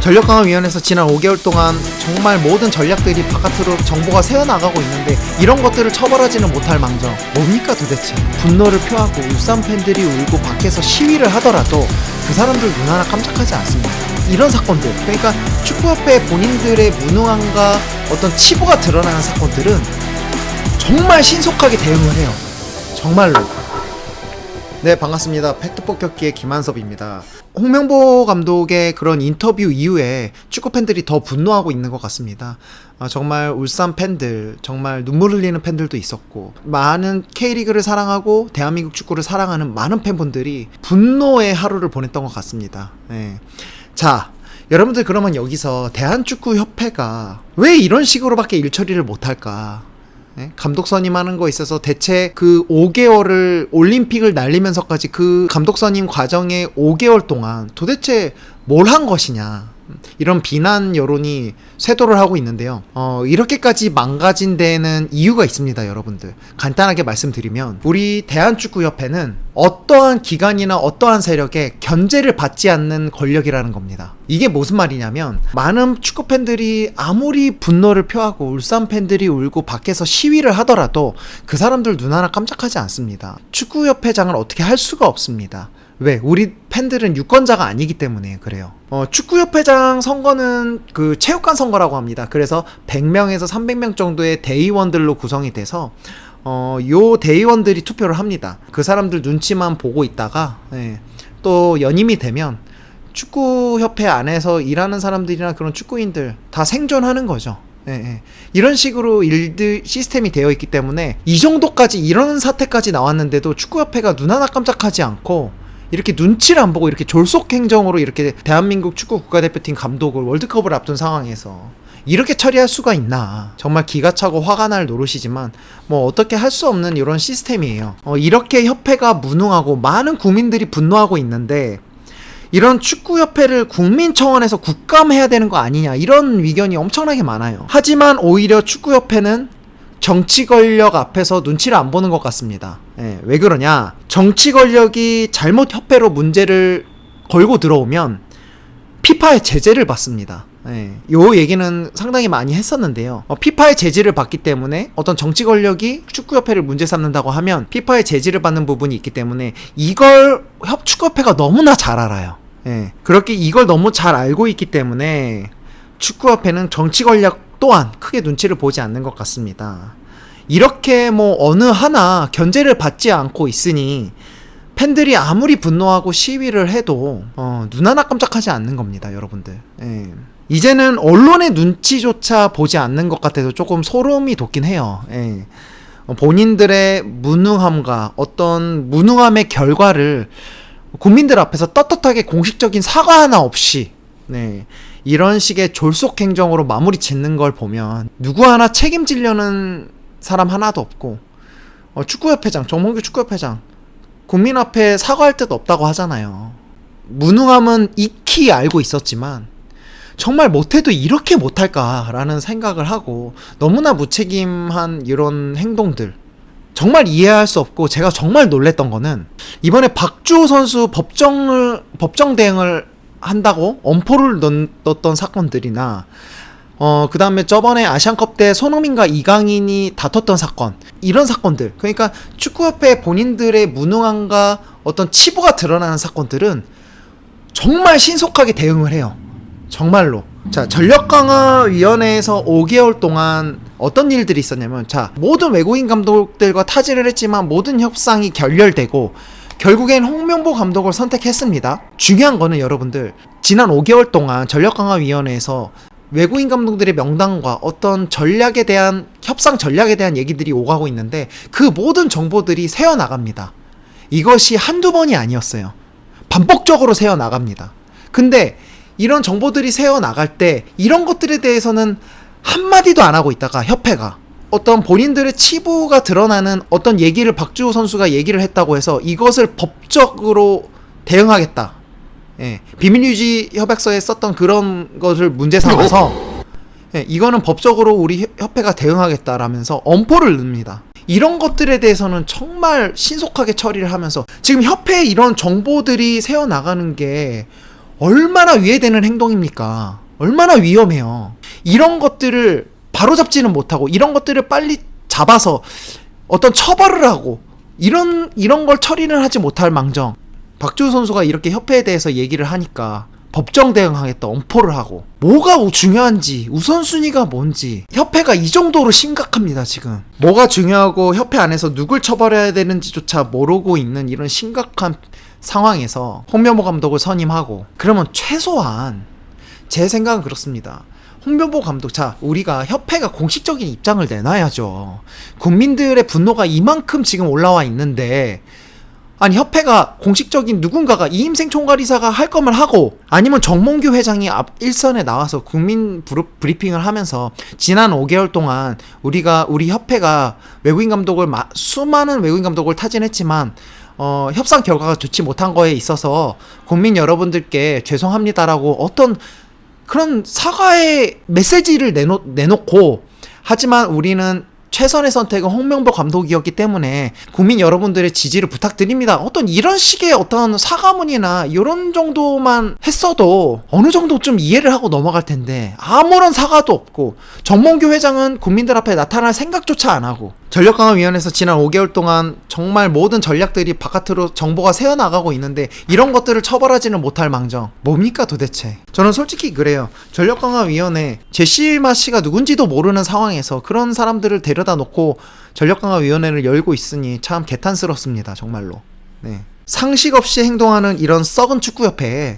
전력강화위원회에서 지난 5개월 동안 정말 모든 전략들이 바깥으로 정보가 새어나가고 있는데 이런 것들을 처벌하지는 못할 망정 뭡니까 도대체. 분노를 표하고 울산 팬들이 울고 밖에서 시위를 하더라도 그 사람들 눈 하나 깜짝하지 않습니다. 이런 사건들, 그러니까 축구협회 본인들의 무능함과 어떤 치부가 드러나는 사건들은 정말 신속하게 대응을 해요. 정말로. 네, 반갑습니다. 팩트폭격기의 김한섭입니다. 홍명보 감독의 그런 인터뷰 이후에 축구팬들이 더 분노하고 있는 것 같습니다. 정말 울산 팬들, 정말 눈물 흘리는 팬들도 있었고, 많은 K리그를 사랑하고 대한민국 축구를 사랑하는 많은 팬분들이 분노의 하루를 보냈던 것 같습니다. 네. 자, 여러분들 그러면 여기서 대한축구협회가 왜 이런 식으로밖에 일처리를 못할까? 네? 감독 선임하는 거 있어서 대체 그 5개월을 올림픽을 날리면서까지 그 감독 선임 과정의 5개월 동안 도대체 뭘 한 것이냐, 이런 비난 여론이 쇄도를 하고 있는데요. 이렇게까지 망가진 데에는 이유가 있습니다, 여러분들. 간단하게 말씀드리면 우리 대한축구협회는 어떠한 기관이나 어떠한 세력에 견제를 받지 않는 권력이라는 겁니다. 이게 무슨 말이냐면 많은 축구팬들이 아무리 분노를 표하고 울산 팬들이 울고 밖에서 시위를 하더라도 그 사람들 눈 하나 깜짝하지 않습니다. 축구협회장을 어떻게 할 수가 없습니다. 왜? 우리 팬들은 유권자가 아니기 때문에 그래요. 축구협회장 선거는 그 체육관 선거라고 합니다. 그래서 100명에서 300명 정도의 대의원들로 구성이 돼서 요 대의원들이 투표를 합니다. 그 사람들 눈치만 보고 있다가 또 연임이 되면 축구협회 안에서 일하는 사람들이나 그런 축구인들 다 생존하는 거죠. 이런 식으로 일들 시스템이 되어 있기 때문에 이 정도까지 이런 사태까지 나왔는데도 축구협회가 눈 하나 깜짝하지 않고 이렇게 눈치를 안 보고 이렇게 졸속 행정으로 이렇게 대한민국 축구 국가대표팀 감독을 월드컵을 앞둔 상황에서 이렇게 처리할 수가 있나. 정말 기가 차고 화가 날 노릇이지만 뭐 어떻게 할 수 없는 이런 시스템이에요. 이렇게 협회가 무능하고 많은 국민들이 분노하고 있는데 이런 축구협회를 국민청원에서 국감해야 되는 거 아니냐, 이런 의견이 엄청나게 많아요. 하지만 오히려 축구협회는 정치 권력 앞에서 눈치를 안 보는 것 같습니다. 왜 그러냐? 정치 권력이 잘못 협회로 문제를 걸고 들어오면 피파의 제재를 받습니다. 요 얘기는 상당히 많이 했었는데요. 피파의 제재를 받기 때문에 어떤 정치 권력이 축구협회를 문제 삼는다고 하면 피파의 제재를 받는 부분이 있기 때문에 이걸 축구협회가 너무나 잘 알아요. 그렇게 이걸 너무 잘 알고 있기 때문에 축구협회는 정치 권력 또한 크게 눈치를 보지 않는 것 같습니다. 이렇게 뭐 어느 하나 견제를 받지 않고 있으니 팬들이 아무리 분노하고 시위를 해도 눈 하나 깜짝하지 않는 겁니다, 여러분들. 이제는 언론의 눈치조차 보지 않는 것 같아서 조금 소름이 돋긴 해요. 본인들의 무능함과 어떤 무능함의 결과를 국민들 앞에서 떳떳하게 공식적인 사과 하나 없이 이런 식의 졸속 행정으로 마무리 짓는 걸 보면 누구 하나 책임지려는 사람 하나도 없고, 축구협회장, 정몽규 축구협회장 국민 앞에 사과할 데도 없다고 하잖아요. 무능함은 익히 알고 있었지만 정말 못해도 이렇게 못할까라는 생각을 하고 너무나 무책임한 이런 행동들 정말 이해할 수 없고, 제가 정말 놀랬던 거는 이번에 박주호 선수 법정 대응을 한다고 엄포를 넣었던 사건들이나 그 다음에 저번에 아시안컵 때 손흥민과 이강인이 다퉜던 사건, 이런 사건들, 그러니까 축구협회 본인들의 무능함과 어떤 치부가 드러나는 사건들은 정말 신속하게 대응을 해요. 정말로. 자, 전력강화위원회에서 5개월 동안 어떤 일들이 있었냐면, 자, 모든 외국인 감독들과 타진을 했지만 모든 협상이 결렬되고 결국엔 홍명보 감독을 선택했습니다. 중요한 거는 여러분들, 지난 5개월 동안 전력강화위원회에서 외국인 감독들의 명단과 어떤 전략에 대한, 협상 전략에 대한 얘기들이 오가고 있는데 그 모든 정보들이 새어나갑니다. 이것이 한두 번이 아니었어요. 반복적으로 새어나갑니다. 근데 이런 정보들이 새어나갈 때 이런 것들에 대해서는 한마디도 안 하고 있다가 협회가 어떤 본인들의 치부가 드러나는 어떤 얘기를 박주호 선수가 얘기를 했다고 해서 이것을 법적으로 대응하겠다, 비밀유지 협약서에 썼던 그런 것을 문제 삼아서 이거는 법적으로 우리 협회가 대응하겠다라면서 엄포를 넣습니다. 이런 것들에 대해서는 정말 신속하게 처리를 하면서 지금 협회에 이런 정보들이 새어나가는 게 얼마나 위해되는 행동입니까? 얼마나 위험해요. 이런 것들을 바로잡지는 못하고 이런 것들을 빨리 잡아서 어떤 처벌을 하고 이런 걸 처리는 하지 못할 망정, 박주호 선수가 이렇게 협회에 대해서 얘기를 하니까 법정 대응하겠다 엄포를 하고, 뭐가 중요한지 우선순위가 뭔지 협회가 이 정도로 심각합니다. 지금 뭐가 중요하고 협회 안에서 누굴 처벌해야 되는지조차 모르고 있는 이런 심각한 상황에서 홍명보 감독을 선임하고, 그러면 최소한 제 생각은 그렇습니다. 홍명보 감독, 자, 우리가 협회가 공식적인 입장을 내놔야죠. 국민들의 분노가 이만큼 지금 올라와 있는데, 아니 협회가 공식적인 누군가가 이임생 총괄이사가 할 거면 하고, 아니면 정몽규 회장이 앞 일선에 나와서 국민 브리핑을 하면서 지난 5개월 동안 우리 협회가 외국인 감독을 수많은 외국인 감독을 타진했지만 협상 결과가 좋지 못한 거에 있어서 국민 여러분들께 죄송합니다라고 어떤 그런 사과의 메시지를 내놓고, 하지만 우리는 최선의 선택은 홍명보 감독이었기 때문에 국민 여러분들의 지지를 부탁드립니다, 어떤 이런 식의 어떤 사과문이나 이런 정도만 했어도 어느 정도 좀 이해를 하고 넘어갈 텐데, 아무런 사과도 없고 정몽규 회장은 국민들 앞에 나타날 생각조차 안 하고, 전력강화위원회에서 지난 5개월 동안 정말 모든 전략들이 바깥으로 정보가 새어나가고 있는데 이런 것들을 처벌하지는 못할 망정, 뭡니까 도대체? 저는 솔직히 그래요. 전력강화위원회 제시마 씨가 누군지도 모르는 상황에서 그런 사람들을 데려다 놓고 전력강화위원회를 열고 있으니 참 개탄스럽습니다, 정말로. 네. 상식 없이 행동하는 이런 썩은 축구협회에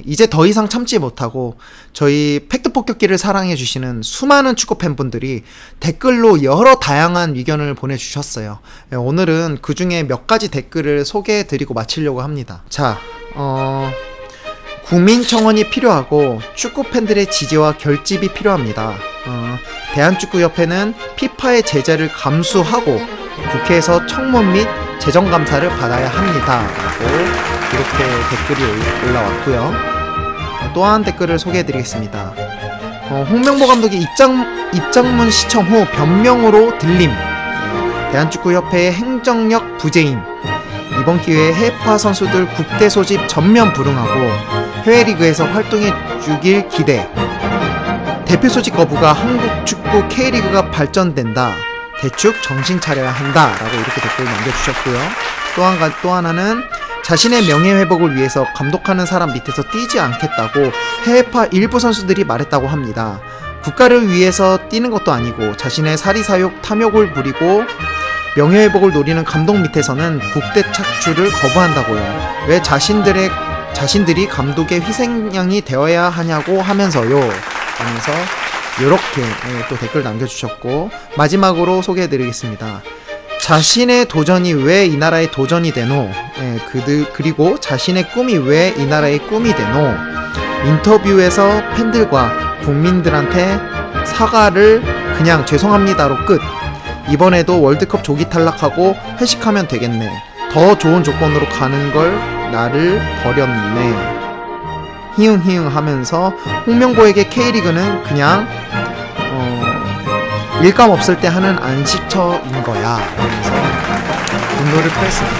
이제 더 이상 참지 못하고 저희 팩트폭격기를 사랑해주시는 수많은 축구 팬분들이 댓글로 여러 다양한 의견을 보내주셨어요. 오늘은 그 중에 몇 가지 댓글을 소개해드리고 마치려고 합니다. 자, 국민청원이 필요하고 축구 팬들의 지지와 결집이 필요합니다. 대한축구협회는 피파의 제재를 감수하고 국회에서 청문 및 재정감사를 받아야 합니다 라고 이렇게 댓글이 올라왔고요. 또 한 댓글을 소개해드리겠습니다. 홍명보 감독의 입장문 시청 후 변명으로 들림. 대한축구협회의 행정력 부재임. 이번 기회에 해외파 선수들 국대 소집 전면 불응하고 해외 리그에서 활동해 주길 기대. 대표 소집 거부가 한국 축구 K리그가 발전된다. 대축 정신 차려야 한다 라고 이렇게 댓글을 남겨주셨고요. 또 하나는 자신의 명예회복을 위해서 감독하는 사람 밑에서 뛰지 않겠다고 해외파 일부 선수들이 말했다고 합니다. 국가를 위해서 뛰는 것도 아니고 자신의 사리사욕 탐욕을 부리고 명예회복을 노리는 감독 밑에서는 국대 착출을 거부한다고요. 왜 자신들이 감독의 희생양이 되어야 하냐고 하면서요 하면서 이렇게 또 댓글 남겨주셨고, 마지막으로 소개해드리겠습니다. 자신의 도전이 왜 이 나라의 도전이 되노? 그리고 자신의 꿈이 왜 이 나라의 꿈이 되노? 인터뷰에서 팬들과 국민들한테 사과를 그냥 죄송합니다로 끝. 이번에도 월드컵 조기 탈락하고 회식하면 되겠네. 더 좋은 조건으로 가는 걸 나를 버렸네. 히응히응 하면서 홍명보에게 K리그는 그냥 일감 없을 때 하는 안식처인 거야 하면서 분노를 표했습니다.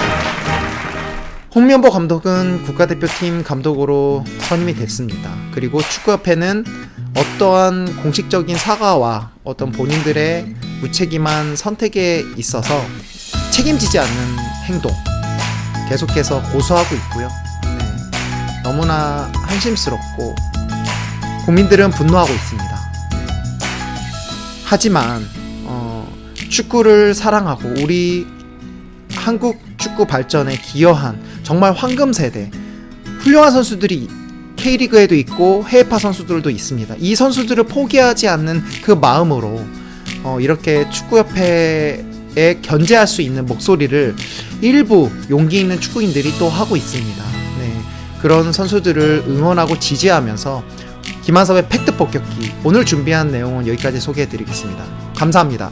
홍명보 감독은 국가대표팀 감독으로 선임이 됐습니다. 그리고 축구협회는 어떠한 공식적인 사과와 어떤 본인들의 무책임한 선택에 있어서 책임지지 않는 행동 계속해서 고수하고 있고요. 너무나 한심스럽고 국민들은 분노하고 있습니다. 하지만 축구를 사랑하고 우리 한국 축구 발전에 기여한 정말 황금 세대 훌륭한 선수들이 K리그에도 있고 해외파 선수들도 있습니다. 이 선수들을 포기하지 않는 그 마음으로 이렇게 축구협회에 견제할 수 있는 목소리를 일부 용기 있는 축구인들이 또 하고 있습니다. 네, 그런 선수들을 응원하고 지지하면서 김한섭의 팩트 폭격기, 오늘 준비한 내용은 여기까지 소개해드리겠습니다. 감사합니다.